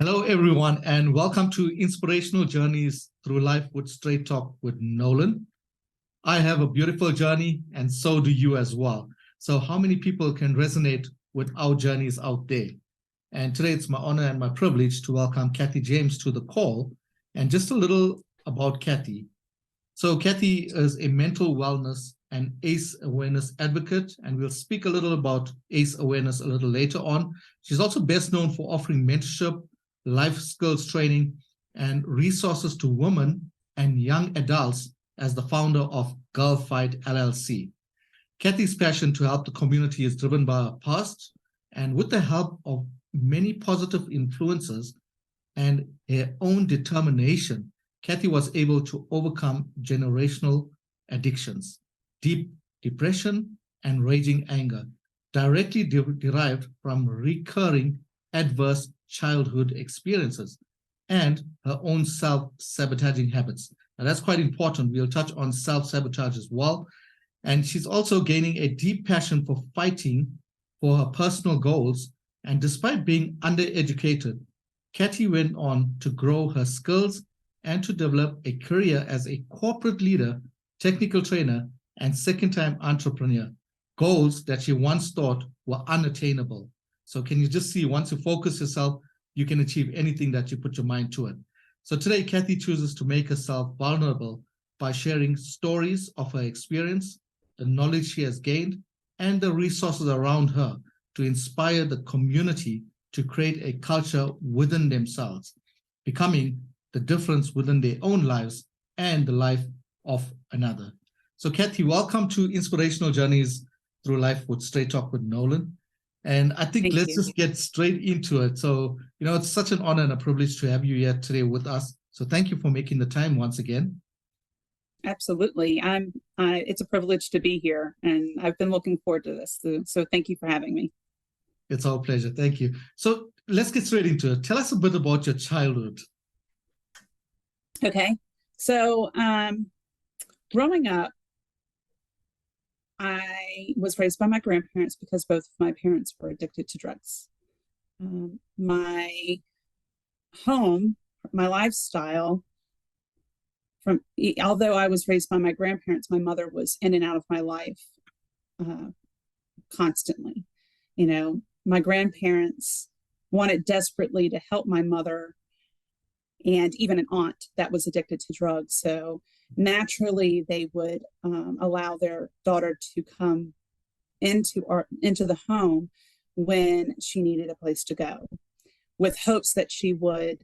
Hello, everyone, and welcome to Inspirational Journeys Through Life with Straight Talk with Nolan. I have a beautiful journey, and so do you as well. So how many people can resonate with our journeys out there? And today it's my honor and my privilege to welcome Kathy James to the call. And just a little about Kathy. So Kathy is a mental wellness and ACE awareness advocate, and we'll speak a little about ACE awareness a little later on. She's also best known for offering mentorship, life skills training, and resources to women and young adults as the founder of Girl Fight LLC. Kathy's passion to help the community is driven by her past, and with the help of many positive influences and her own determination, Kathy was able to overcome generational addictions, deep depression, and raging anger, directly derived from recurring adverse childhood experiences and her own self-sabotaging habits. Now, that's quite important. We'll touch on self-sabotage as well. And she's also gaining a deep passion for fighting for her personal goals. And despite being undereducated, Kathy went on to grow her skills and to develop a career as a corporate leader, technical trainer, and second-time entrepreneur, goals that she once thought were unattainable. So can you just see, once you focus yourself, you can achieve anything that you put your mind to it. So today, Kathy chooses to make herself vulnerable by sharing stories of her experience, the knowledge she has gained, and the resources around her to inspire the community to create a culture within themselves, becoming the difference within their own lives and the life of another. So Kathy, welcome to Inspirational Journeys Through Life with Straight Talk with Nolan. And I think let's just get straight into it. So, it's such an honor and a privilege to have you here today with us. So thank you for making the time once again. Absolutely. It's a privilege to be here, and I've been looking forward to this. So thank you for having me. It's our pleasure. Thank you. So let's get straight into it. Tell us a bit about your childhood. Okay. So growing up, I was raised by my grandparents because both of my parents were addicted to drugs. My home, my lifestyle, although I was raised by my grandparents, my mother was in and out of my life constantly. My grandparents wanted desperately to help my mother and even an aunt that was addicted to drugs. So naturally, they would allow their daughter to come into the home when she needed a place to go, with hopes that she would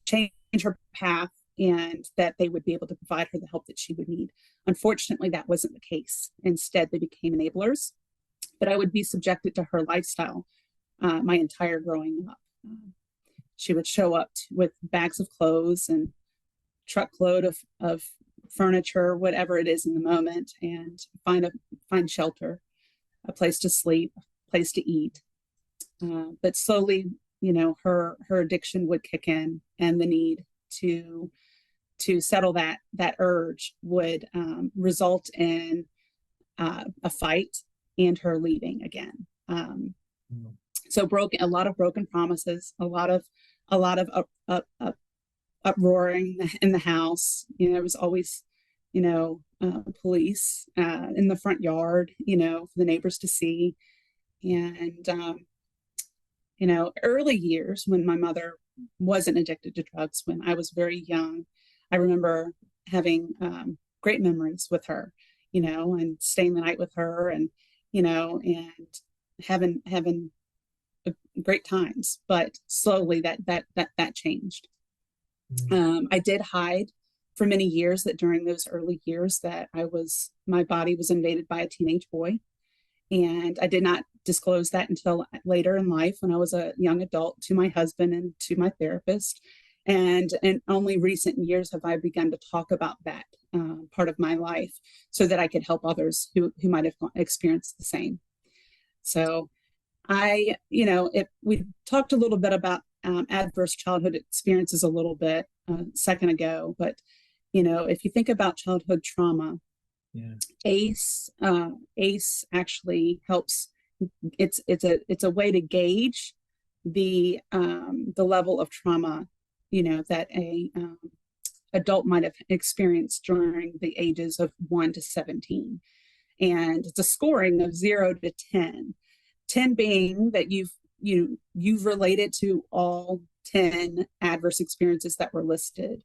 change her path and that they would be able to provide her the help that she would need. Unfortunately, that wasn't the case. Instead, they became enablers. But I would be subjected to her lifestyle my entire growing up. She would show up with bags of clothes and truckload of furniture, whatever it is in the moment, and find shelter, a place to sleep, a place to eat. But slowly, her addiction would kick in, and the need to settle that urge would result in a fight and her leaving again. So a lot of broken promises, a lot of uproaring in the house. There was always, police in the front yard, for the neighbors to see. And, early years when my mother wasn't addicted to drugs, when I was very young, I remember having great memories with her, and staying the night with her and having great times. But slowly that changed. I did hide for many years that during those early years that my body was invaded by a teenage boy. And I did not disclose that until later in life, when I was a young adult, to my husband and to my therapist. And in only recent years have I begun to talk about that part of my life, so that I could help others who might have experienced the same. So we talked a little bit about adverse childhood experiences a little bit a second ago, but if you think about childhood trauma, ACE actually helps. It's a way to gauge the level of trauma, that a adult might have experienced during the ages of 1 to 17. And it's a scoring of 0 to 10. 10 being that you've related to all 10 adverse experiences that were listed.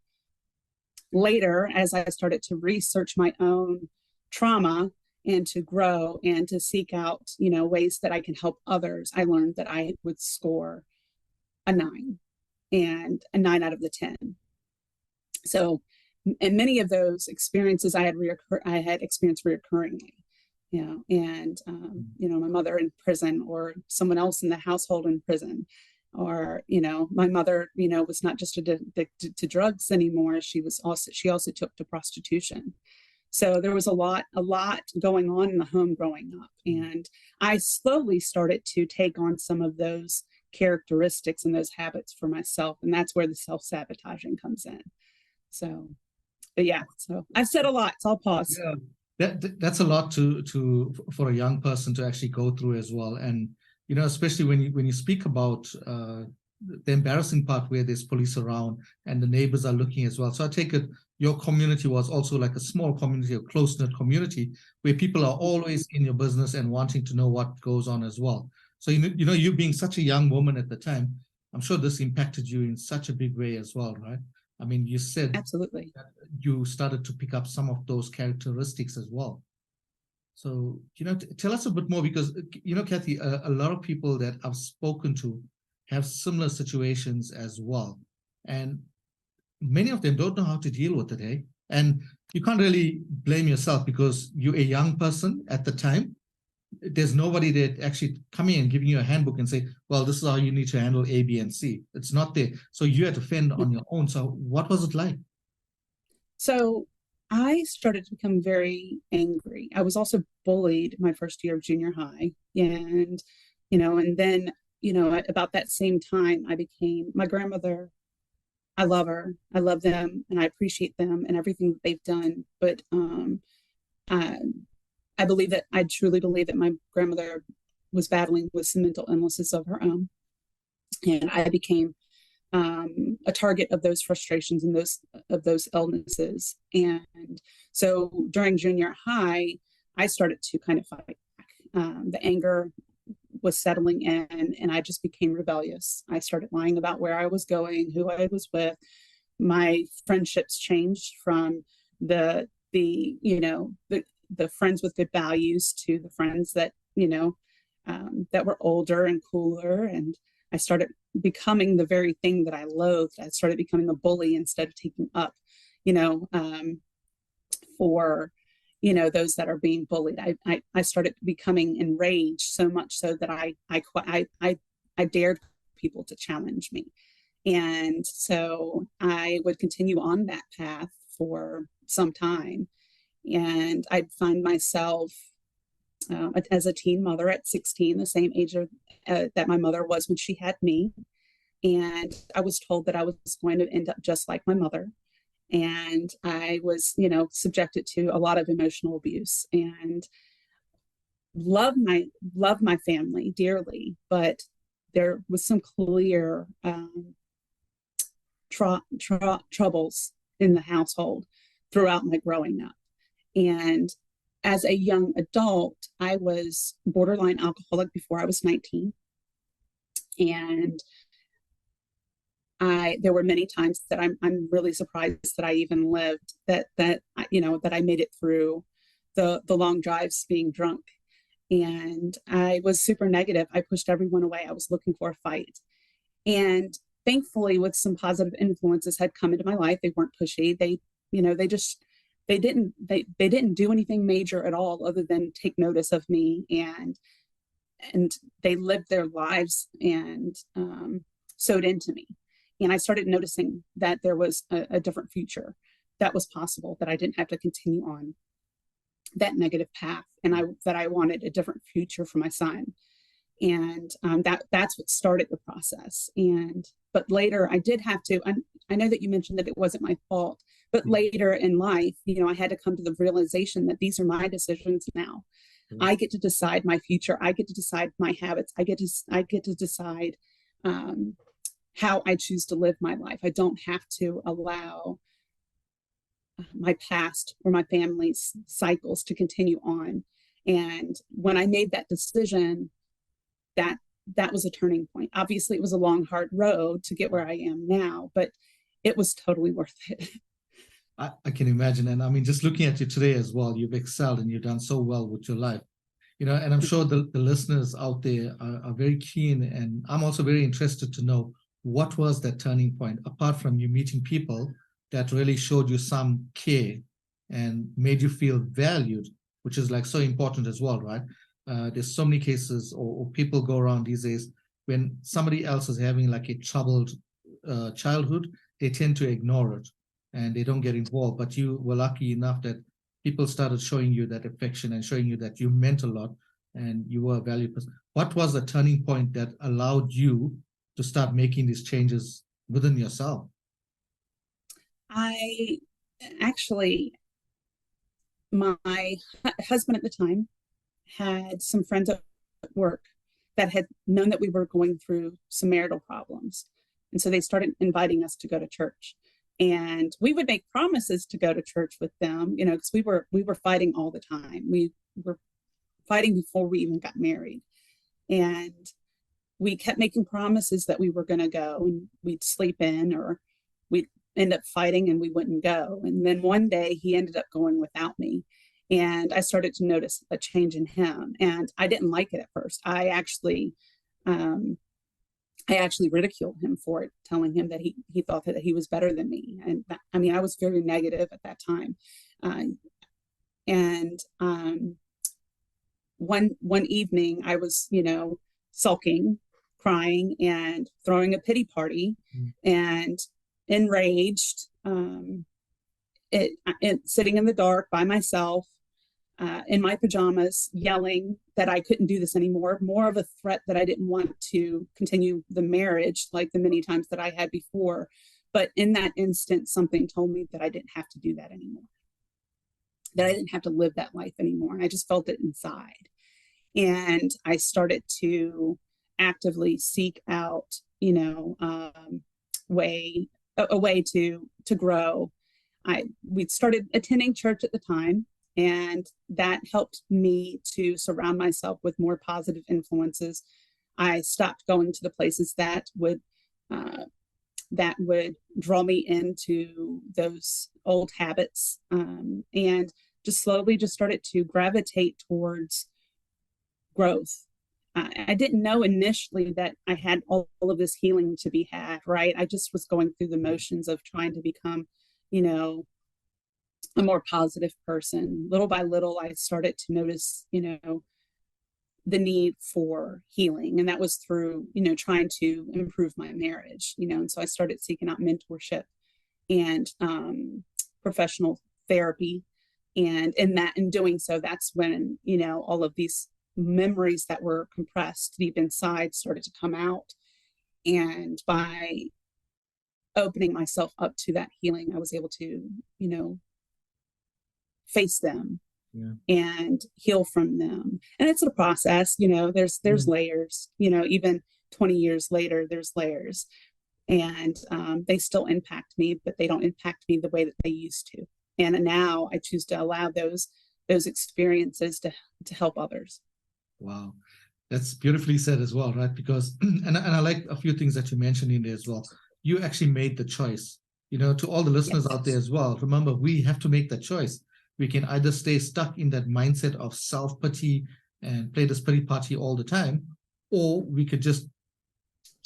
Later, as I started to research my own trauma and to grow and to seek out, ways that I can help others, I learned that I would score a 9 and a 9 out of the 10. So, and many of those experiences I had experienced reoccurringly, and my mother in prison, or someone else in the household in prison, or my mother was not just addicted to drugs anymore. She also took to prostitution. So there was a lot going on in the home growing up, and I slowly started to take on some of those characteristics and those habits for myself, and that's where the self-sabotaging comes in. So, but yeah, so I've said a lot, so I'll pause. Yeah, that's a lot for a young person to actually go through as well. And especially when you speak about the embarrassing part where there's police around and the neighbors are looking as well. So I take it your community was also like a small community, a close-knit community where people are always in your business and wanting to know what goes on as well. So you being such a young woman at the time, I'm sure this impacted you in such a big way as well, right? I mean, you said absolutely that you started to pick up some of those characteristics as well. So, tell us a bit more, because, Kathy, a lot of people that I've spoken to have similar situations as well. And many of them don't know how to deal with it, eh? And you can't really blame yourself because you're a young person at the time. There's nobody that actually coming and giving you a handbook and say, well, this is how you need to handle A, B, and C. It's not there. So you had to fend on your own. So what was it like? So I started to become very angry. I was also bullied my first year of junior high. And, and then, at about that same time, I became my grandmother. I love her. I love them and I appreciate them and everything that they've done. But I truly believe that my grandmother was battling with some mental illnesses of her own. And I became a target of those frustrations and those illnesses. And so during junior high, I started to kind of fight back. The anger was settling in and I just became rebellious. I started lying about where I was going, who I was with. My friendships changed from the friends with good values to the friends that, that were older and cooler. And I started becoming the very thing that I loathed. I started becoming a bully instead of taking up, for, those that are being bullied. I started becoming enraged so much so that I dared people to challenge me. And so I would continue on that path for some time. And I'd find myself as a teen mother at 16, the same age that my mother was when she had me. And I was told that I was going to end up just like my mother. And I was, subjected to a lot of emotional abuse and love my family dearly, but there was some clear troubles in the household throughout my growing up. And as a young adult, I was borderline alcoholic before I was 19. And there were many times that I'm really surprised that I even lived, that I made it through the long drives being drunk. And I was super negative. I pushed everyone away. I was looking for a fight. And thankfully, with some positive influences had come into my life. They weren't pushy. They didn't do anything major at all other than take notice of me, and they lived their lives and sewed into me. And I started noticing that there was a different future that was possible, that I didn't have to continue on that negative path, and that I wanted a different future for my son. And that's what started the process. But later I did have to, I know that you mentioned that it wasn't my fault, but later in life, I had to come to the realization that these are my decisions now. I get to decide my future. I get to decide my habits. I get to decide how I choose to live my life. I don't have to allow my past or my family's cycles to continue on. And when I made that decision, that was a turning point. Obviously, it was a long, hard road to get where I am now, but it was totally worth it. I can imagine. And I mean, just looking at you today as well, you've excelled and you've done so well with your life. And I'm sure the listeners out there are very keen, and I'm also very interested to know what was that turning point, apart from you meeting people that really showed you some care and made you feel valued, which is like so important as well, right? There's so many cases or people go around these days when somebody else is having like a troubled childhood, they tend to ignore it and they don't get involved. But you were lucky enough that people started showing you that affection and showing you that you meant a lot and you were a valued person. What was the turning point that allowed you to start making these changes within yourself? I actually, my husband at the time had some friends at work that had known that we were going through some marital problems. And so they started inviting us to go to church. And we would make promises to go to church with them, because we were fighting all the time. We were fighting before we even got married. And we kept making promises that we were going to go, and we'd sleep in, or we'd end up fighting and we wouldn't go. And then one day he ended up going without me. And I started to notice a change in him. And I didn't like it at first. I actually ridiculed him for it, telling him that he thought that he was better than me. And I mean, I was very negative at that time. One evening I was, sulking, crying, and throwing a pity party, and enraged, sitting in the dark by myself, in my pajamas, yelling that I couldn't do this anymore, more of a threat that I didn't want to continue the marriage like the many times that I had before. But in that instant, something told me that I didn't have to do that anymore, that I didn't have to live that life anymore. And I just felt it inside. And I started to actively seek out, a way to grow. We started attending church at the time, and that helped me to surround myself with more positive influences. I stopped going to the places that would draw me into those old habits, and just slowly just started to gravitate towards growth. I didn't know initially that I had all of this healing to be had, right? I just was going through the motions of trying to become, a more positive person. Little by little, I started to notice, the need for healing. And that was through, trying to improve my marriage, and so I started seeking out mentorship and professional therapy. And in doing so, that's when, all of these memories that were compressed deep inside started to come out. And by opening myself up to that healing, I was able to, face them, and heal from them. And it's a process, there's layers, even 20 years later, there's layers, and they still impact me, but they don't impact me the way that they used to. And now I choose to allow those experiences to help others. Wow. That's beautifully said as well, right? Because, and I like a few things that you mentioned in there as well. You actually made the choice, to all the listeners out there as well. Remember, we have to make that choice. We can either stay stuck in that mindset of self-pity and play this pity party all the time, or we could just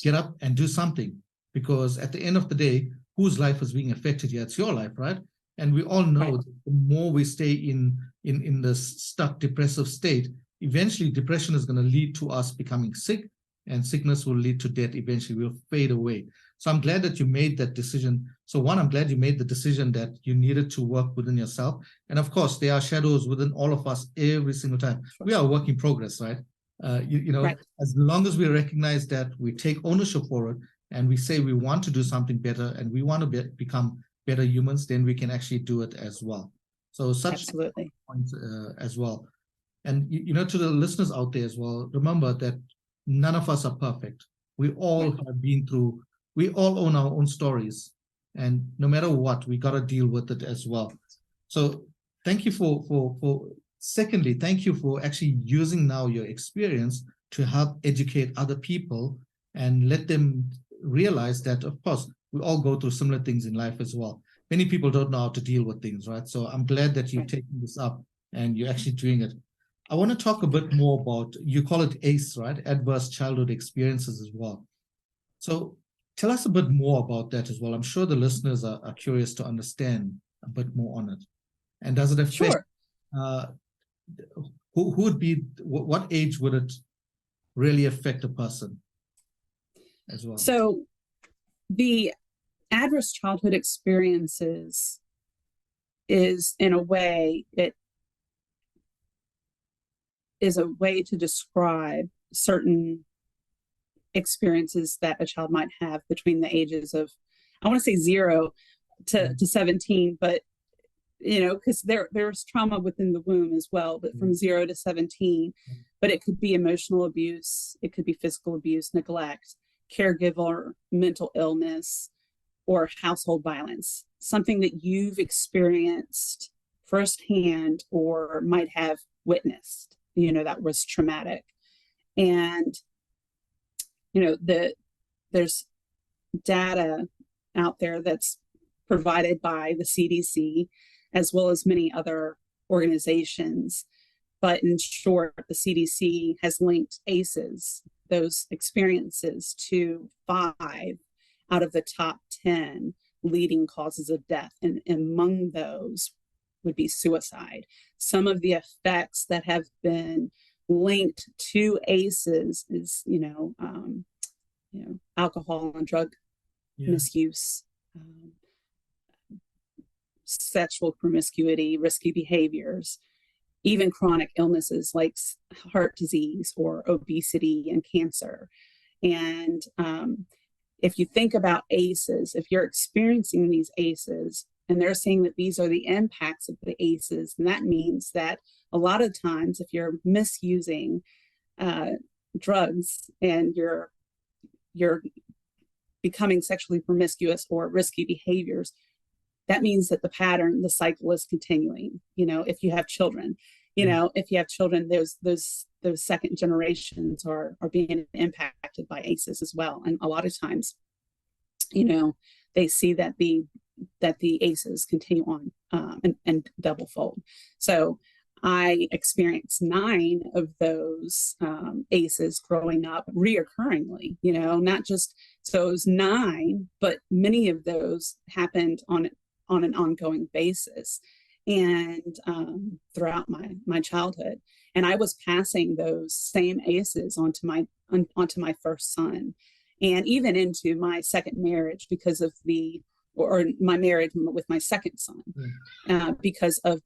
get up and do something. Because at the end of the day, whose life is being affected here? It's your life, right? And we all know that the more we stay in this stuck depressive state, eventually depression is going to lead to us becoming sick, and sickness will lead to death. Eventually we'll fade away. So I'm glad that you made that decision. So one, I'm glad you made the decision that you needed to work within yourself. And of course, there are shadows within all of us every single time. We are a work in progress, right? As long as we recognize that, we take ownership for it, and we say we want to do something better and we want to become better humans, then we can actually do it as well. So such Absolutely. points as well. And, to the listeners out there as well, remember that none of us are perfect. We all have been through, we all own our own stories. And no matter what, we got to deal with it as well. So thank you secondly, thank you for actually using now your experience to help educate other people and let them realize that, of course, we all go through similar things in life as well. Many people don't know how to deal with things, right? So I'm glad that you've taken this up and you're actually doing it. I want to talk a bit more about, you call it ACE, right? Adverse Childhood Experiences as well. So tell us a bit more about that as well. I'm sure the listeners are curious to understand a bit more on it. And does it affect, who would be, what age would it really affect a person as well? So the adverse childhood experiences is, in a way, it is a way to describe certain experiences that a child might have between the ages of, I want to say 0 to 17, but because there's trauma within the womb as well, but from 0 to 17. But it could be emotional abuse, it could be physical abuse, neglect, caregiver, mental illness, or household violence, something that you've experienced firsthand or might have witnessed, that was traumatic. And, there's data out there that's provided by the CDC, as well as many other organizations. But in short, the CDC has linked ACEs, those experiences, to 5 out of the top 10 leading causes of death. And among those would be suicide. Some of the effects that have been linked to ACEs is, alcohol and drug misuse, sexual promiscuity, risky behaviors, even chronic illnesses like heart disease or obesity and cancer. And if you think about ACEs, if you're experiencing these ACEs and they're saying that these are the impacts of the ACEs, and that means that a lot of times if you're misusing drugs and you're becoming sexually promiscuous or risky behaviors, that means that the pattern, the cycle is continuing. If you have children, those second generations are being impacted by ACEs as well. And a lot of times, they see that the ACEs continue on and double fold. So I experienced 9 of those ACEs growing up reoccurringly, not just, so it was 9, but many of those happened on an ongoing basis and throughout my childhood. And I was passing those same ACEs onto my first son, and even into my second marriage because of my marriage with my second son, because of,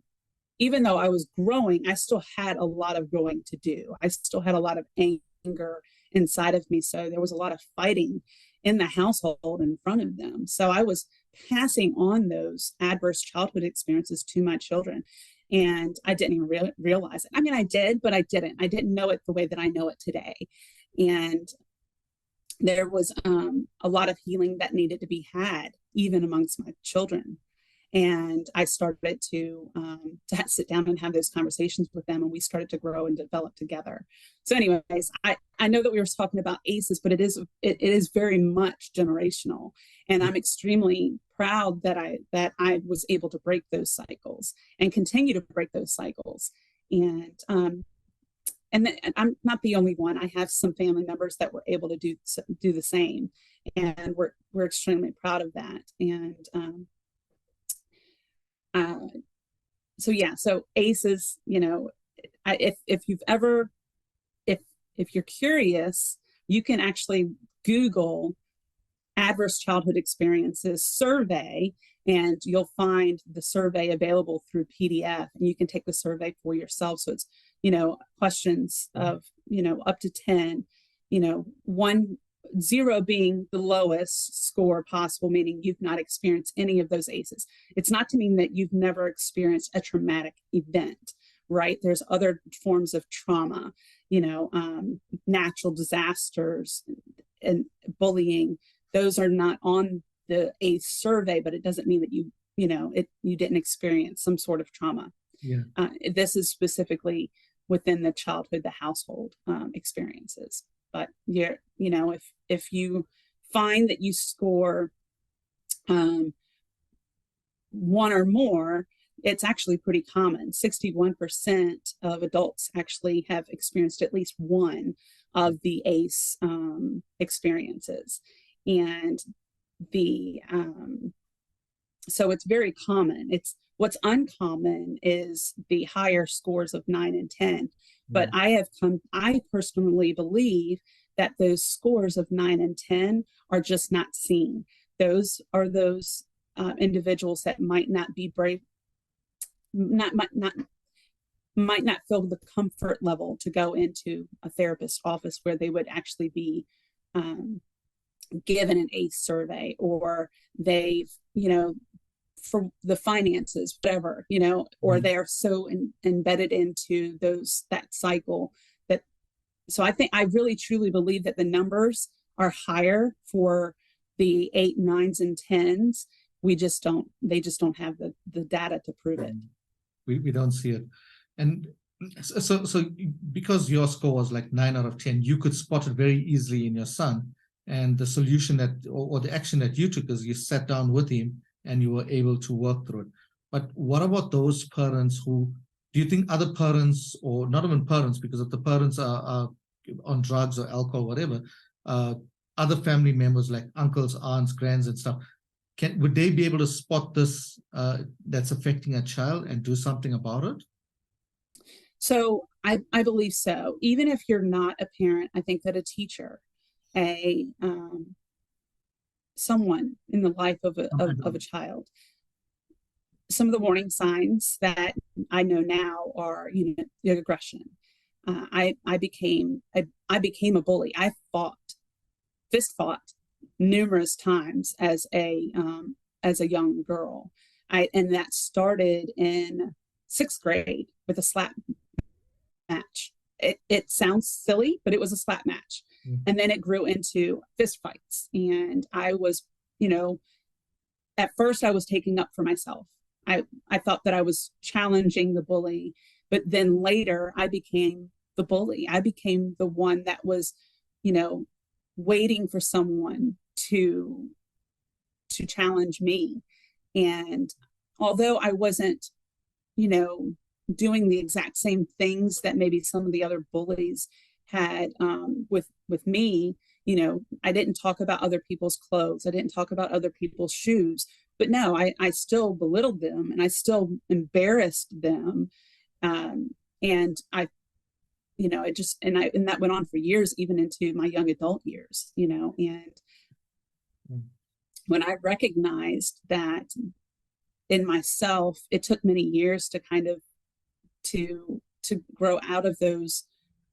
even though I was growing, I still had a lot of growing to do. I still had a lot of anger inside of me. So there was a lot of fighting in the household in front of them. So I was passing on those adverse childhood experiences to my children. And I didn't even realize it. I mean, I did, but I didn't. I didn't know it the way that I know it today. And there was a lot of healing that needed to be had, even amongst my children. And I started to sit down and have those conversations with them, and we started to grow and develop together. So anyways, I know that we were talking about ACEs, but it is very much generational. And I'm extremely proud that I was able to break those cycles and continue to break those cycles. And I'm not the only one. I have some family members that were able to do the same, and we're extremely proud of that. And so ACEs, if you're curious, you can actually Google adverse childhood experiences survey, and you'll find the survey available through PDF, and you can take the survey for yourself. So it's, questions of, up to 10, 0 being the lowest score possible, meaning you've not experienced any of those ACEs. It's not to mean that you've never experienced a traumatic event, right? There's other forms of trauma, natural disasters, and bullying, those are not on the ACE survey, but it doesn't mean that you didn't experience some sort of trauma. Yeah. This is specifically within the childhood, the household experiences. But if you find that you score 1 or more, it's actually pretty common. 61% of adults actually have experienced at least one of the ACE experiences. And so it's very common. What's uncommon is the higher scores of 9 and 10. But I personally believe that those scores of 9 and 10 are just not seen. Those are those individuals that might not be brave, might not feel the comfort level to go into a therapist's office where they would actually be given an ACE survey, or they've, for the finances, whatever, or they're so embedded into that cycle so I really truly believe that the numbers are higher for the 8, 9s, and 10s. They just don't have the data to prove it. We don't see it. And so because your score was like 9 out of 10, you could spot it very easily in your son. And the solution or the action that you took is you sat down with him and you were able to work through it. But what about those parents do you think other parents, or not even parents, because if the parents are on drugs or alcohol, whatever, other family members like uncles, aunts, grands and stuff, would they be able to spot this that's affecting a child and do something about it? So I believe so. Even if you're not a parent, I think that a teacher, someone in the life of a child, some of the warning signs that I know now are, the aggression. I became a bully. I fist fought numerous times as a young girl. And that started in 6th grade with a slap match. It sounds silly, but it was a slap match. And then it grew into fist fights. And I was, at first I was taking up for myself. I thought that I was challenging the bully, but then later I became the bully. I became the one that was, waiting for someone to challenge me. And although I wasn't, doing the exact same things that maybe some of the other bullies had with me, I didn't talk about other people's clothes. I didn't talk about other people's shoes. But no, I still belittled them and I still embarrassed them. And and that went on for years, even into my young adult years, and when I recognized that in myself, it took many years to kind of to grow out of those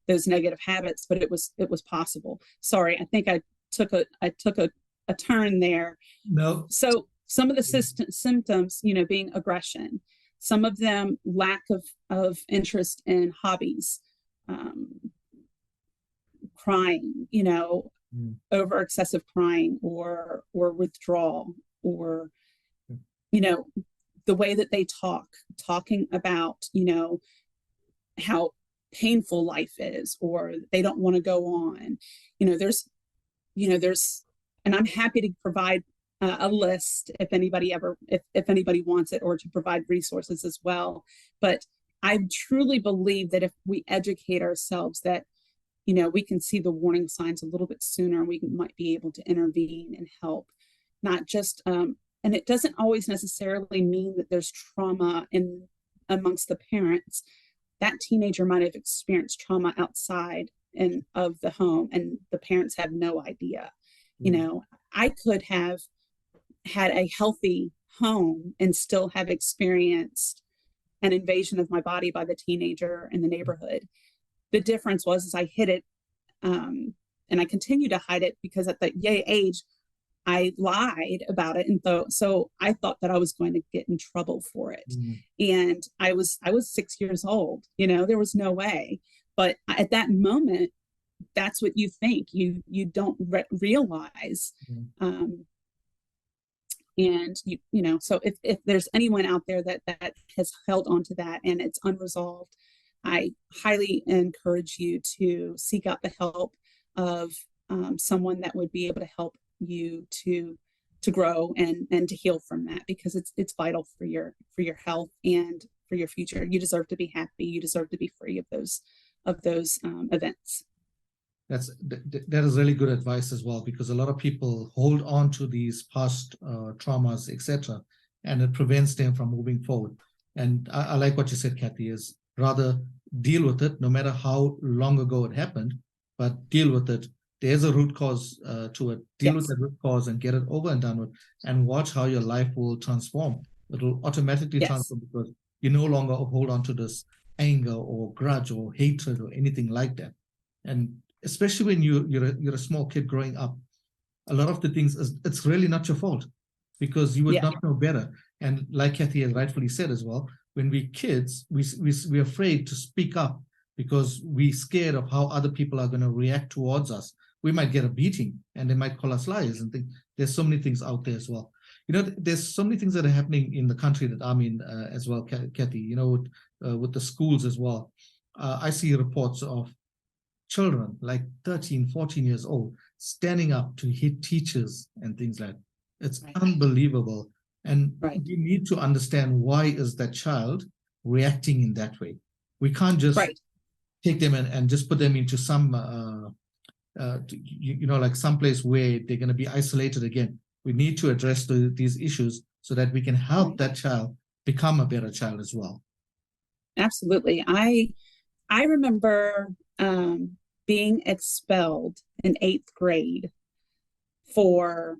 negative habits, but it was possible. Sorry, I think I took a turn there. No. So some of the symptoms, being aggression, some of them lack of interest in hobbies, crying, over excessive crying or withdrawal, or, the way that they talking about, how painful life is, or they don't want to go on. There's, and I'm happy to provide a list if anybody wants it, or to provide resources as well. But I truly believe that if we educate ourselves, that, we can see the warning signs a little bit sooner, we might be able to intervene and help. Not just, and it doesn't always necessarily mean that there's trauma amongst the parents. That teenager might have experienced trauma outside of the home, and the parents have no idea. I could have had a healthy home and still have experienced an invasion of my body by the teenager in the neighborhood. The difference was I hid it, and I continue to hide it, because at that age I lied about it, and so I thought that I was going to get in trouble for it. And I was 6 years old. There was no way. But at that moment, that's what you think. You don't realize. And you know, so if there's anyone out there that has held on to that and it's unresolved, I highly encourage you to seek out the help of someone that would be able to help you to grow and to heal from that, because it's vital for your health and for your future. You deserve to be happy. You deserve to be free of those events. That is really good advice as well, because a lot of people hold on to these past traumas, etc., and it prevents them from moving forward. And I like what you said, Kathy, is rather deal with it, no matter how long ago it happened, but deal with it. There's a root cause to it. Deal with the root cause and get it over and done with, and watch how your life will transform. It will automatically transform, because you no longer hold on to this anger or grudge or hatred or anything like that. And especially when you're a small kid growing up, a lot of the things, it's really not your fault, because you would not know better. And like Kathy has rightfully said as well, when we're kids, we're afraid to speak up because we're scared of how other people are going to react towards us. We might get a beating and they might call us liars and think. There's so many things out there as well. You know, there's so many things that are happening in the country that I'm in as well, Kathy, you know, with the schools as well. I see reports of children like 13, 14 years old standing up to hit teachers and things like that. It's unbelievable. And we need to understand, why is that child reacting in that way? We can't just take them and just put them into some, you know, like someplace where they're going to be isolated again. We need to address these issues so that we can help that child become a better child as well. Absolutely. I remember being expelled in 8th grade for,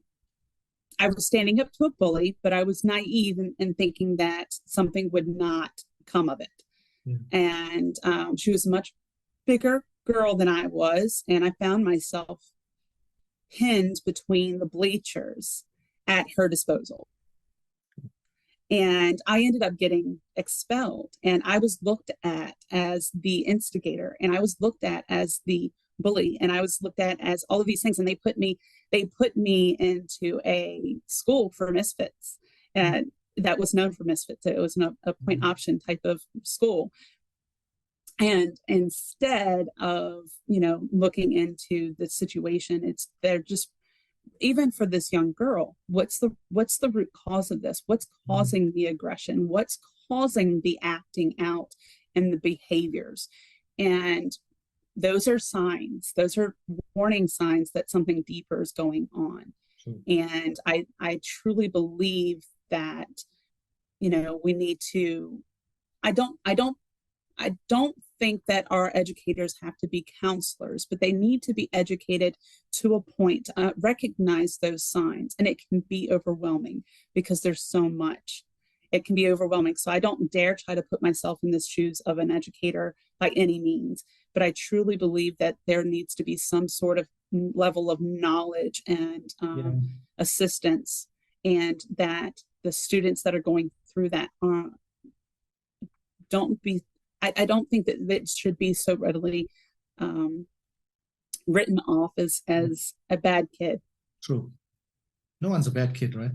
I was standing up to a bully, but I was naive in thinking that something would not come of it. And she was a much bigger girl than I was, and I found myself pinned between the bleachers at her disposal. And I ended up getting expelled, and I was looked at as the instigator, and I was looked at as the bully, and I was looked at as all of these things. And they put me into a school for misfits, and that was known for misfits. It was a point option type of school. And instead of, you know, looking into the situation, they're just, even for this young girl, what's the root cause of this? What's causing the aggression? What's causing the acting out and the behaviors? And those are signs, those are warning signs that something deeper is going on. And I truly believe that, you know, we need to, I don't think that our educators have to be counselors, but they need to be educated to a point to recognize those signs. And it can be overwhelming because there's so much. It can be overwhelming. So I don't dare try to put myself in the shoes of an educator by any means, but I truly believe that there needs to be some sort of level of knowledge and assistance, and that the students that are going through that don't be, I don't think that it should be so readily written off as a bad kid. True. No one's a bad kid, right?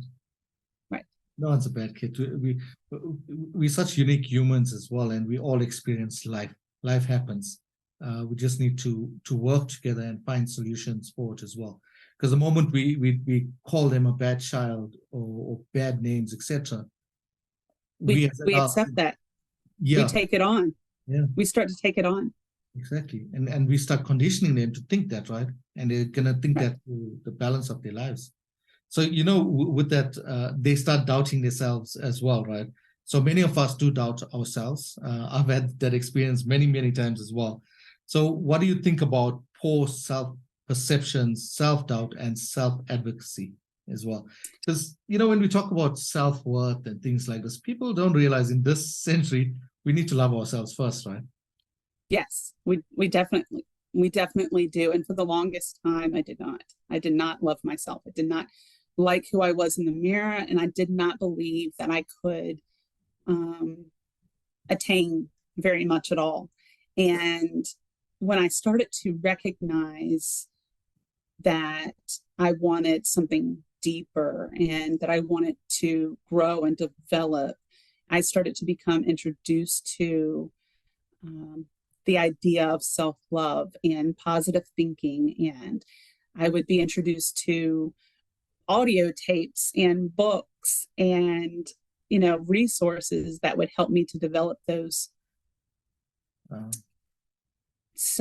Right. No one's a bad kid. We're such unique humans as well, and we all experience life. Life happens. We just need to work together and find solutions for it as well. Because the moment we call them a bad child or bad names, etc., we accept that. We take it on. We start to take it on. Exactly. And we start conditioning them to think that, right? And they're going to think that the balance of their lives. So, you know, with that, they start doubting themselves as well, right? So many of us do doubt ourselves. I've had that experience many, many times as well. So what do you think about poor self-perception, self-doubt, and self-advocacy as well? Because, you know, when we talk about self-worth and things like this, people don't realize in this century, we need to love ourselves first, right? Yes, we definitely do. And for the longest time, I did not love myself. I did not like who I was in the mirror, and I did not believe that I could attain very much at all. And when I started to recognize that I wanted something deeper and that I wanted to grow and develop, I started to become introduced to the idea of self-love and positive thinking. And I would be introduced to audio tapes and books and, resources that would help me to develop those,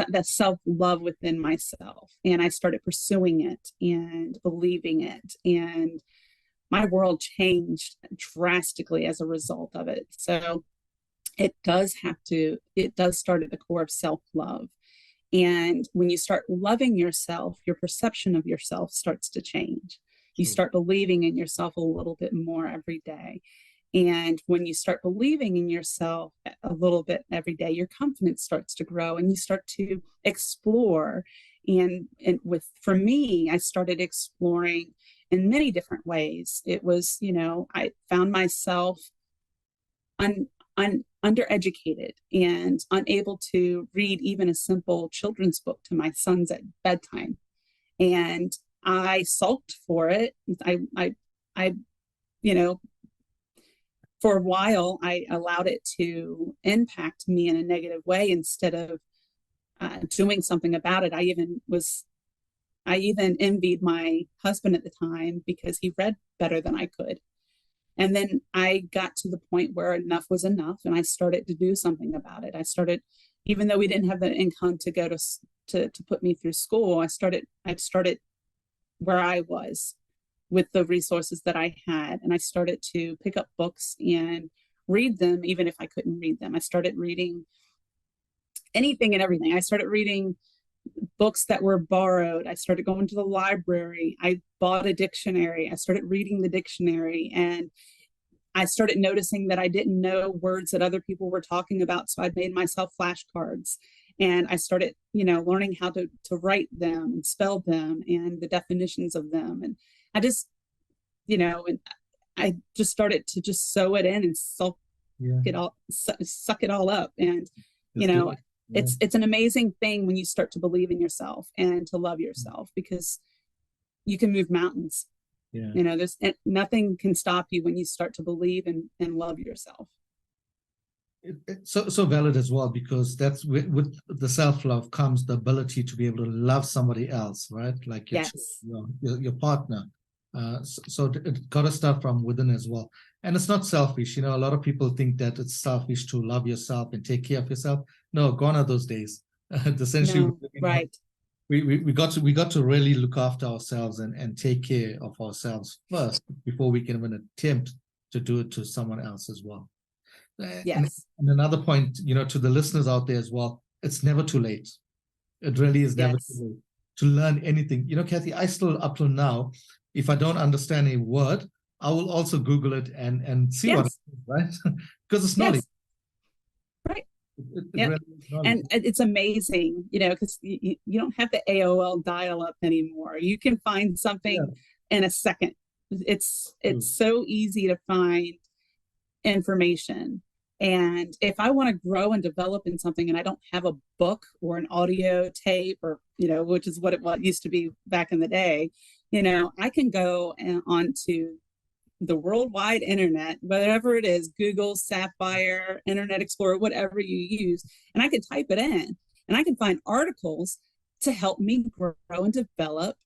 that self-love within myself. And I started pursuing it and believing it. And my world changed drastically as a result of it. So it does start at the core of self-love. And when you start loving yourself, your perception of yourself starts to change. You start believing in yourself a little bit more every day. And when you start believing in yourself a little bit every day, your confidence starts to grow and you start to explore. And for me, I started exploring in many different ways. It was, I found myself undereducated and unable to read even a simple children's book to my sons at bedtime. And I sulked for it. I for a while, I allowed it to impact me in a negative way instead of doing something about it. I even envied my husband at the time because he read better than I could. And then I got to the point where enough was enough, and I started to do something about it. I started, even though we didn't have the income to go to put me through school, I started where I was with the resources that I had, and I started to pick up books and read them, even if I couldn't read them. I started reading anything and everything. I started reading books that were borrowed. I started going to the library. I bought a dictionary. I started reading the dictionary, and I started noticing that I didn't know words that other people were talking about. So I made myself flashcards, and I started, learning how to write them and spell them and the definitions of them. And I just, and I just started to just sew it in and suck it all up. And, it's an amazing thing when you start to believe in yourself and to love yourself, because you can move mountains. There's nothing can stop you when you start to believe and love yourself. It's so valid as well, because that's with the self-love comes the ability to be able to love somebody else, right? Like your partner. So it got to start from within as well. And it's not selfish. A lot of people think that it's selfish to love yourself and take care of yourself. No, gone are those days. Essentially, no, right. We got to really look after ourselves and take care of ourselves first before we can even attempt to do it to someone else as well. Yes. And another point, to the listeners out there as well, it's never too late. It really is never too late to learn anything. Kathy, I still, up till now, if I don't understand a word, I will also Google it and see what it is, right? Because it's knowledge. Right. It really is knowledge. And it's amazing, because you don't have the AOL dial-up anymore. You can find something in a second. It's so easy to find information. And if I want to grow and develop in something and I don't have a book or an audio tape or, which is what it used to be back in the day, I can go onto the worldwide internet, whatever it is, Google, Sapphire, Internet Explorer, whatever you use, and I can type it in and I can find articles to help me grow and develop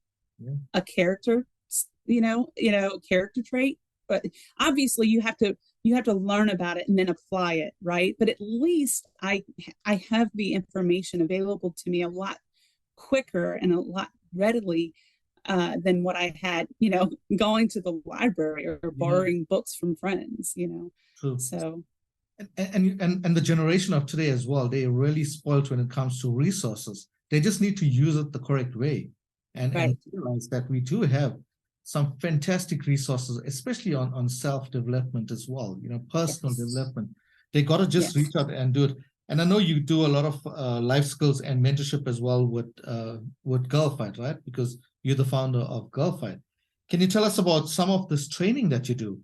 a character, character trait. But obviously you have to learn about it and then apply it, right? But at least I have the information available to me a lot quicker and a lot readily than what I had, going to the library or borrowing books from friends, True. So. And the generation of today as well, they are really spoiled when it comes to resources. They just need to use it the correct way and realize that we do have some fantastic resources, especially on self-development as well, personal development. They got to just reach out and do it. And I know you do a lot of life skills and mentorship as well with Girlfight, right? Because you're the founder of Girlfight. Can you tell us about some of this training that you do?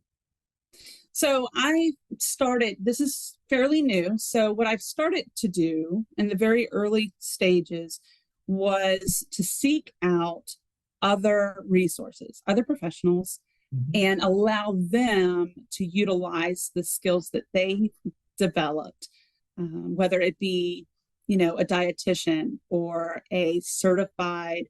So I started, this is fairly new. So what I've started to do in the very early stages was to seek out other resources, other professionals, and allow them to utilize the skills that they developed, whether it be, a dietitian or a certified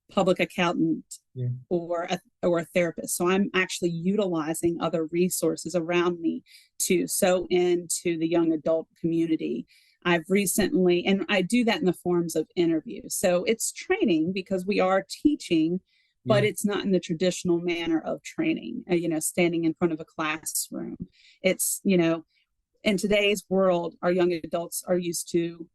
public accountant, Yeah. or a therapist. So I'm actually utilizing other resources around me to sow into the young adult community. I've recently, and I do that in the forms of interviews. So it's training because we are teaching, but Yeah. it's not in the traditional manner of training, standing in front of a classroom. It's, in today's world, our young adults are used to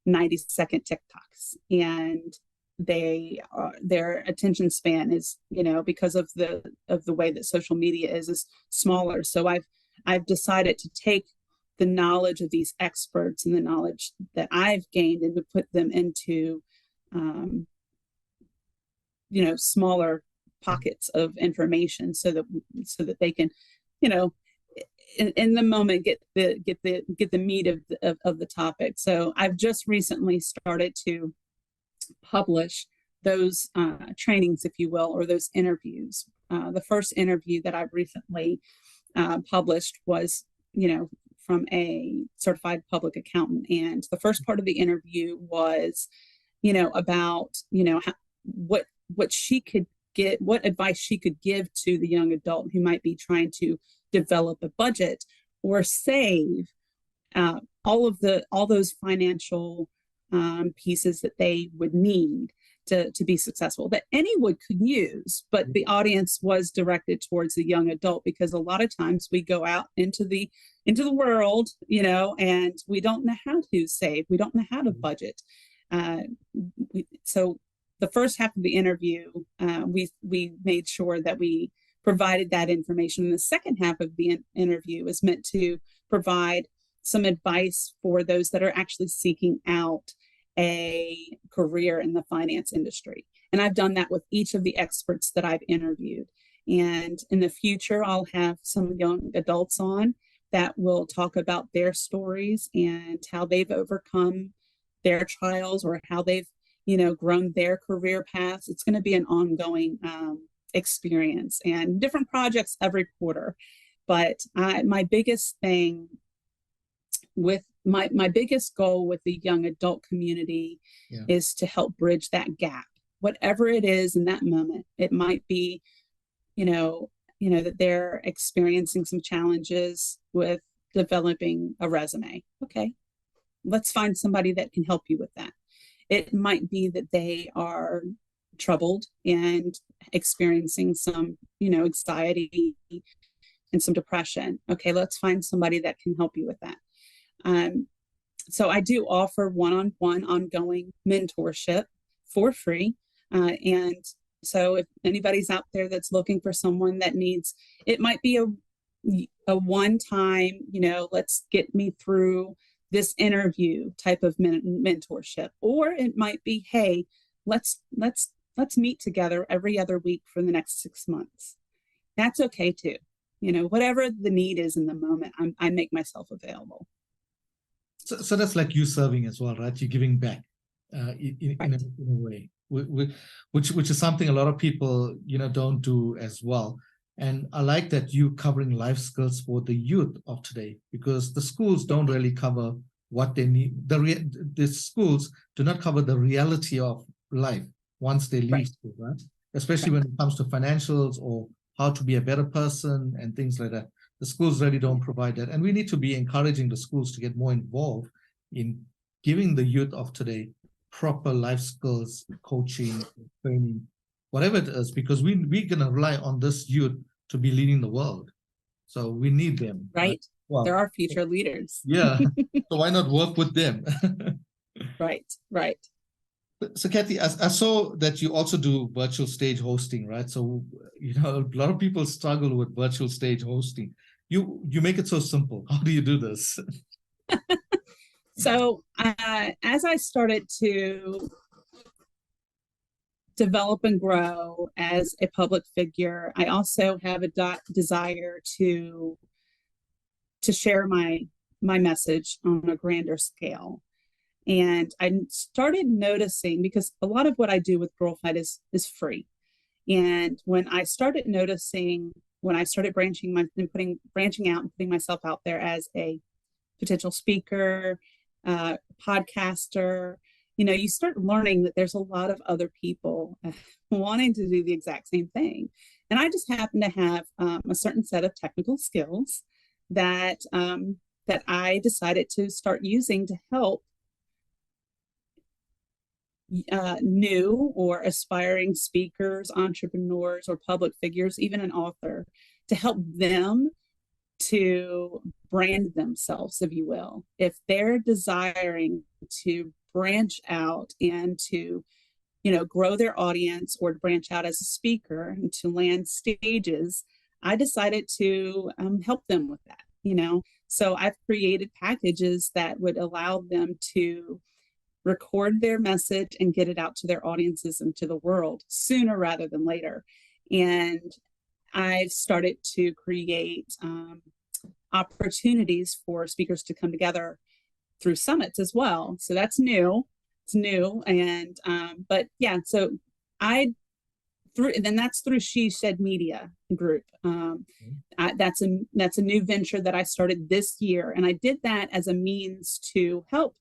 90-second TikToks, and their attention span is, because of the way that social media is smaller. So I've decided to take the knowledge of these experts and the knowledge that I've gained and to put them into smaller pockets of information so that they can, in the moment get the meat of the topic. So I've just recently started to publish those trainings, if you will, or those interviews. The first interview that I've recently published was, from a certified public accountant. And the first part of the interview was, about, what she could get, what advice she could give to the young adult who might be trying to develop a budget or save, all those financial pieces that they would need to be successful, that anyone could use, but the audience was directed towards the young adult, because a lot of times we go out into the world, and we don't know how to save, we don't know how to budget. So the first half of the interview, we made sure that we provided that information. And the second half of the interview is meant to provide some advice for those that are actually seeking out a career in the finance industry. And I've done that with each of the experts that I've interviewed. And in the future, I'll have some young adults on that will talk about their stories and how they've overcome their trials, or how they've, grown their career paths. It's going to be an ongoing experience and different projects every quarter. But my biggest thing with my biggest goal with the young adult community is to help bridge that gap, whatever it is in that moment. It might be, that they're experiencing some challenges with developing a resume. Okay, let's find somebody that can help you with that. It might be that they are troubled and experiencing some, anxiety and some depression. Okay, let's find somebody that can help you with that. So I do offer one-on-one ongoing mentorship for free. And so if anybody's out there that's looking for someone that needs, it might be a one-time, let's get me through this interview type of mentorship, or it might be, hey, let's meet together every other week for the next 6 months. That's okay too. Whatever the need is in the moment, I make myself available. So that's like you serving as well, right? You're giving back in a way, which is something a lot of people, don't do as well. And I like that you covering life skills for the youth of today, because the schools don't really cover what they need. The schools do not cover the reality of life once they leave school, right? Especially when it comes to financials or how to be a better person and things like that. The schools really don't provide that. And we need to be encouraging the schools to get more involved in giving the youth of today proper life skills, coaching, training, whatever it is, because we're going to rely on this youth to be leading the world. So we need them. Right. Well, they're our future leaders. Yeah. So why not work with them? Right. So Kathy, I saw that you also do virtual stage hosting, right? So, a lot of people struggle with virtual stage hosting. You make it so simple. How do you do this? So as I started to develop and grow as a public figure. I also have a desire to share my message on a grander scale. And I started noticing, because a lot of what I do with Girl Fight is free. And when I started noticing, when I started branching out and putting myself out there as a potential speaker, podcaster, you start learning that there's a lot of other people wanting to do the exact same thing. And I just happen to have a certain set of technical skills that that I decided to start using to help new or aspiring speakers, entrepreneurs, or public figures, even an author, to help them to brand themselves, if you will. If they're desiring to branch out and to, grow their audience, or to branch out as a speaker and to land stages, I decided to help them with that, So I've created packages that would allow them to record their message and get it out to their audiences and to the world sooner rather than later. And I've started to create opportunities for speakers to come together through summits as well. So that's new. It's new. And but yeah, so that's through She Shed Media Group. That's a new venture that I started this year, and I did that as a means to help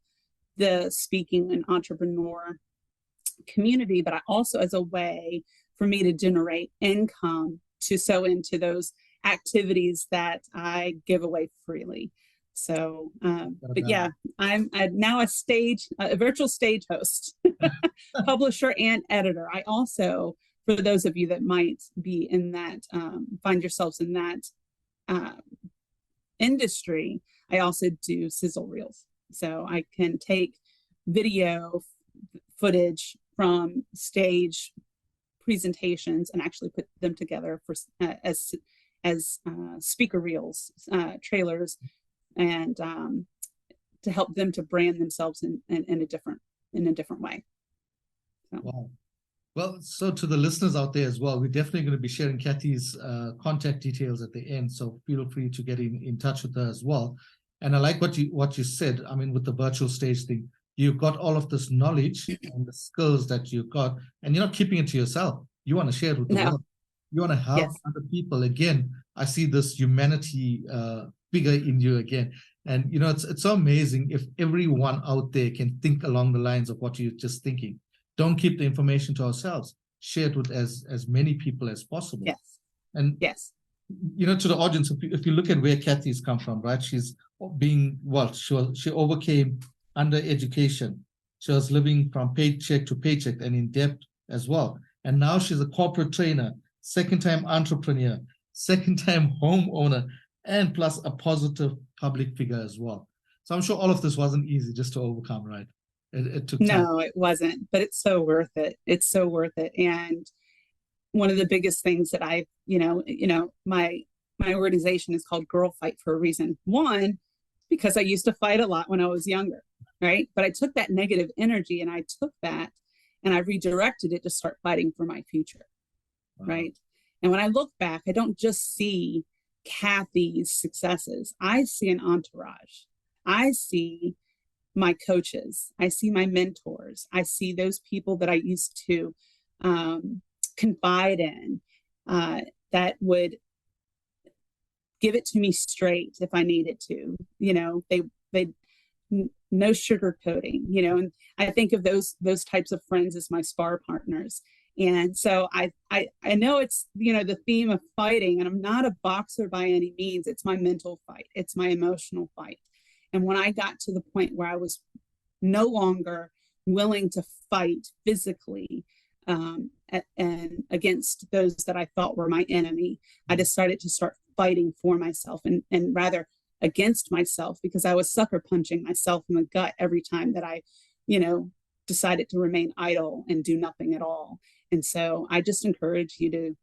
the speaking and entrepreneur community, but also as a way for me to generate income to sow into those activities that I give away freely. So, but yeah, I'm now a virtual stage host, publisher, and editor. I also, for those of you that might be in that, find yourselves in that industry, I also do sizzle reels. So I can take video footage from stage presentations and actually put them together for as speaker reels, trailers, and to help them to brand themselves in a different way. So. Wow. Well, so to the listeners out there as well, we're definitely going to be sharing Kathy's contact details at the end. So feel free to get in touch with her as well. And I like what you said. I mean, with the virtual stage thing, you've got all of this knowledge and the skills that you've got, and you're not keeping it to yourself. You want to share it with the world. You want to help other people. Again, I see this humanity figure in you again. And, it's so amazing if everyone out there can think along the lines of what you're just thinking. Don't keep the information to ourselves. Share it with as many people as possible. Yes. And yes. To the audience, if you look at where Kathy's come from, right? She's she overcame undereducation. She was living from paycheck to paycheck and in debt as well. And now she's a corporate trainer, second-time entrepreneur, second-time homeowner, and plus a positive public figure as well. So I'm sure all of this wasn't easy just to overcome, right? It took time. No, it wasn't, but it's so worth it. It's so worth it. And one of the biggest things that I, my organization is called Girl Fight for a reason. One, because I used to fight a lot when I was younger, right? But I took that negative energy and I took that and I redirected it to start fighting for my future, right? And when I look back, I don't just see Kathy's successes. I see an entourage. I see my coaches. I see my mentors. I see those people that I used to confide in that would give it to me straight if I needed to. They no sugarcoating. And I think of those types of friends as my spar partners. And so I know it's the theme of fighting, and I'm not a boxer by any means. It's my mental fight. It's my emotional fight. And when I got to the point where I was no longer willing to fight physically and against those that I thought were my enemy, I decided to start fighting for myself and rather against myself, because I was sucker punching myself in the gut every time that I, decided to remain idle and do nothing at all. And so I just encourage you to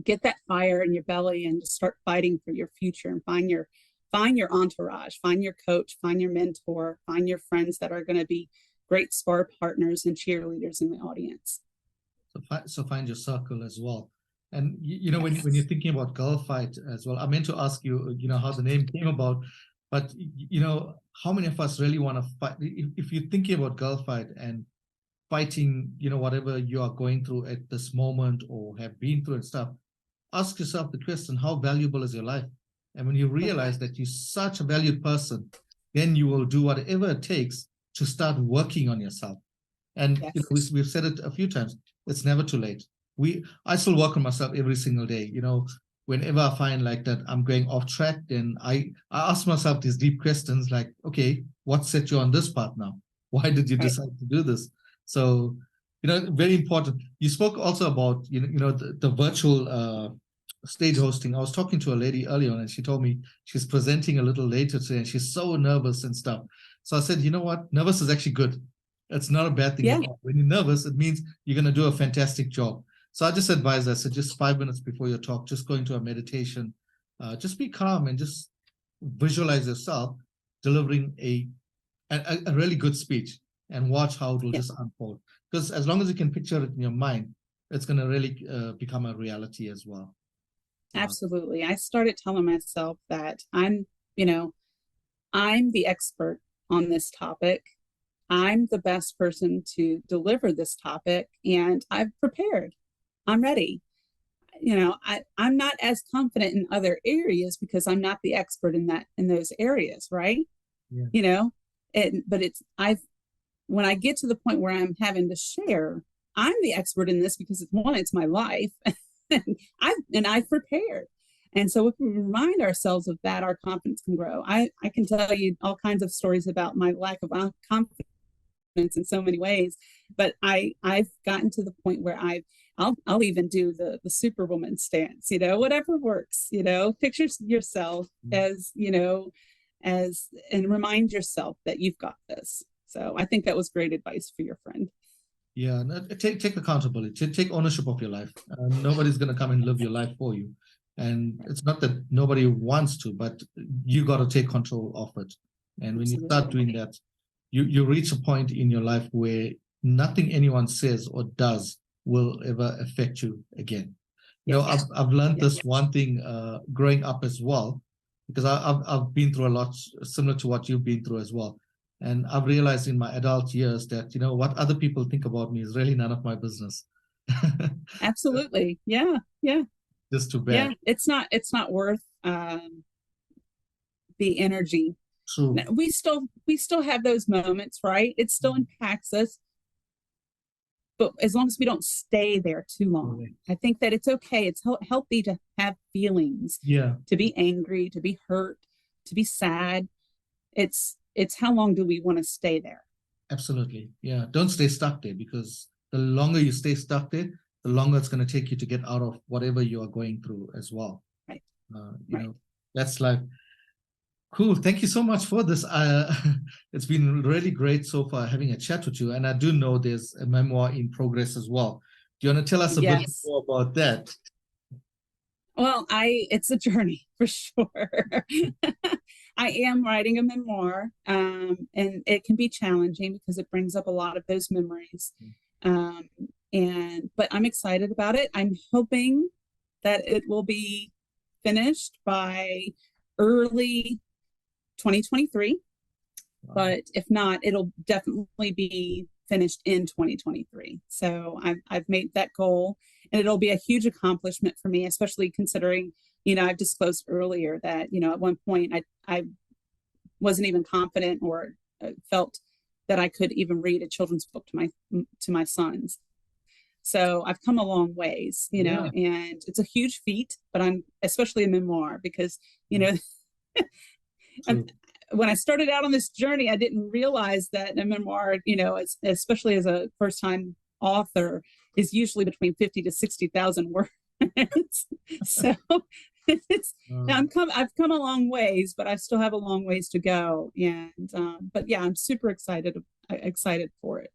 get that fire in your belly and to start fighting for your future and find your entourage, find your coach, find your mentor, find your friends that are going to be great spar partners and cheerleaders in the audience. So find your circle as well. And you know, Yes. when you're thinking about Girl Fight as well, I meant to ask you, you know, how the name came about, but you know, how many of us really want to fight? If you're thinking about Girl Fight and fighting, you know, whatever you are going through at this moment or have been through and stuff, ask yourself the question, how valuable is your life? And when you realize that you're such a valued person, then you will do whatever it takes to start working on yourself. And Yes. you know, we've said it a few times, it's never too late. I still work on myself every single day. You know, whenever I find like that I'm going off track, then I ask myself these deep questions like, okay, what set you on this path now? Why did you Right. decide to do this? So, you know, very important. You spoke also about, you know, the virtual stage hosting. I was talking to a lady earlier on and she told me she's presenting a little later today and she's so nervous and stuff. So I said, you know what? Nervous is actually good. It's not a bad thing Yeah. at all. When you're nervous, it means you're going to do a fantastic job. So I just advise, I said, just 5 minutes before your talk, just go into a meditation, just be calm and just visualize yourself delivering a really good speech and watch how it will Yeah. just unfold. Because as long as you can picture it in your mind, it's going to really become a reality as well. Absolutely. I started telling myself that I'm the expert on this topic. I'm the best person to deliver this topic, and I've prepared. I'm ready. I'm not as confident in other areas because I'm not the expert in those areas, right? Yeah. But when I get to the point where I'm having to share, I'm the expert in this because it's my life, and I've prepared. And so if we remind ourselves of that, our confidence can grow. I can tell you all kinds of stories about my lack of confidence in so many ways, but I've gotten to the point where I'll even do the superwoman stance, whatever works, picture yourself as, and remind yourself that you've got this. So I think that was great advice for your friend. Yeah, take accountability, take ownership of your life. Nobody's going to come and live your life for you. And it's not that nobody wants to, but you got to take control of it. And when you start doing that, you reach a point in your life where nothing anyone says or does will ever affect you again. You know, I've learned this one thing growing up as well, because I've been through a lot similar to what you've been through as well. And I've realized in my adult years that, you know, what other people think about me is really none of my business. Absolutely. Yeah. Yeah. Just too bad. Yeah. It's not worth the energy. True. We still have those moments, right? It still impacts us. But as long as we don't stay there too long, I think that it's okay. It's healthy to have feelings. Yeah. To be angry, to be hurt, to be sad. It's how long do we want to stay there? Absolutely. Yeah. Don't stay stuck there, because the longer you stay stuck there, the longer it's going to take you to get out of whatever you are going through as well. Right. You know, that's life. Cool. Thank you so much for this. It's been really great so far having a chat with you. And I do know there's a memoir in progress as well. Do you want to tell us a bit more about that? Well, it's a journey for sure. I am writing a memoir, and it can be challenging because it brings up a lot of those memories. But I'm excited about it. I'm hoping that it will be finished by early 2023. Wow. But if not, it'll definitely be finished in 2023. So I've made that goal, and it'll be a huge accomplishment for me, especially considering, I've disclosed earlier that, at one point I wasn't even confident or felt that I could even read a children's book to my sons. So I've come a long ways, and it's a huge feat, but I'm especially a memoir because, when I started out on this journey, I didn't realize that a memoir, especially as a first-time author, is usually between 50 to 60,000 words. So I've come a long ways, but I still have a long ways to go. And but yeah, I'm super excited for it.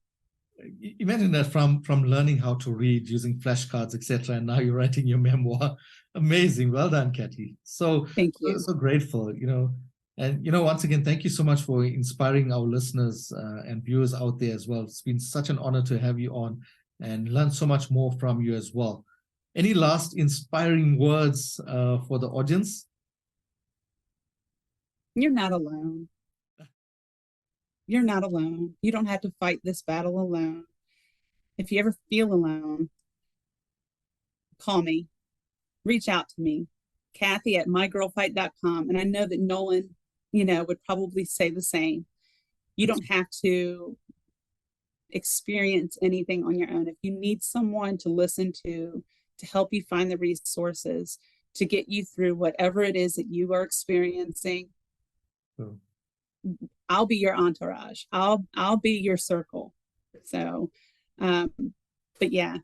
Imagine that from learning how to read using flashcards, etc., and now you're writing your memoir. Amazing. Well done, Kathy. So thank you. So grateful, And, once again, thank you so much for inspiring our listeners and viewers out there as well. It's been such an honor to have you on. and learn so much more from you as well. Any last inspiring words for the audience? You're not alone. You're not alone. You don't have to fight this battle alone. If you ever feel alone, call me, reach out to me, Kathy at mygirlfight.com. And I know that Nolan, would probably say the same. You don't have to experience anything on your own. If you need someone to listen to help you find the resources, to get you through whatever it is that you are experiencing, I'll be your entourage. I'll be your circle. So, but yeah,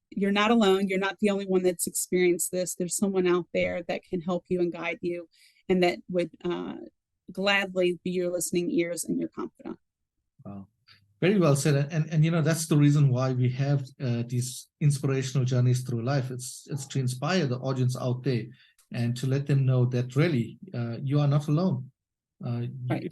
you're not alone. You're not the only one that's experienced this. There's someone out there that can help you and guide you, and that would gladly be your listening ears and your confidant. Wow. Very well said. And that's the reason why we have these inspirational journeys through life. It's to inspire the audience out there and to let them know that really you are not alone. Right.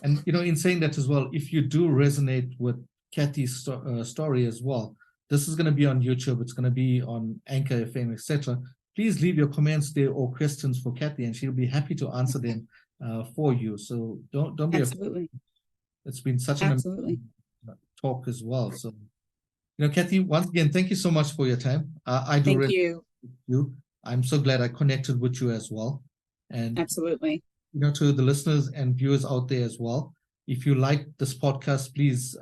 And in saying that as well, if you do resonate with Kathy's story as well, this is going to be on YouTube, it's going to be on Anchor FM, etc. Please leave your comments there or questions for Kathy, and she'll be happy to answer them for you. So don't be Absolutely. afraid. It's been such an amazing talk as well. So Kathy, once again, thank you so much for your time. I do thank you. I'm so glad I connected with you as well. And absolutely. To the listeners and viewers out there as well, if you like this podcast, please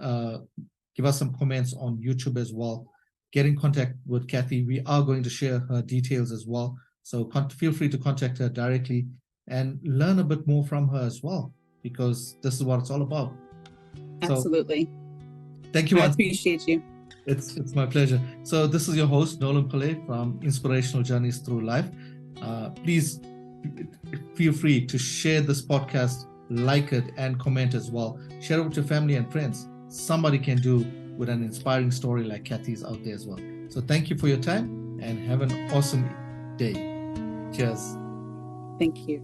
give us some comments on YouTube as well. Get in contact with Kathy. We are going to share her details as well. So feel free to contact her directly and learn a bit more from her as well, because this is what it's all about. Absolutely. So, thank you. I appreciate you. It's my pleasure. So this is your host, Nolan Pillay from Inspirational Journeys Through Life. Please feel free to share this podcast, like it, and comment as well. Share it with your family and friends. Somebody can do with an inspiring story like Kathy's out there as well. So thank you for your time and have an awesome day. Cheers. Thank you.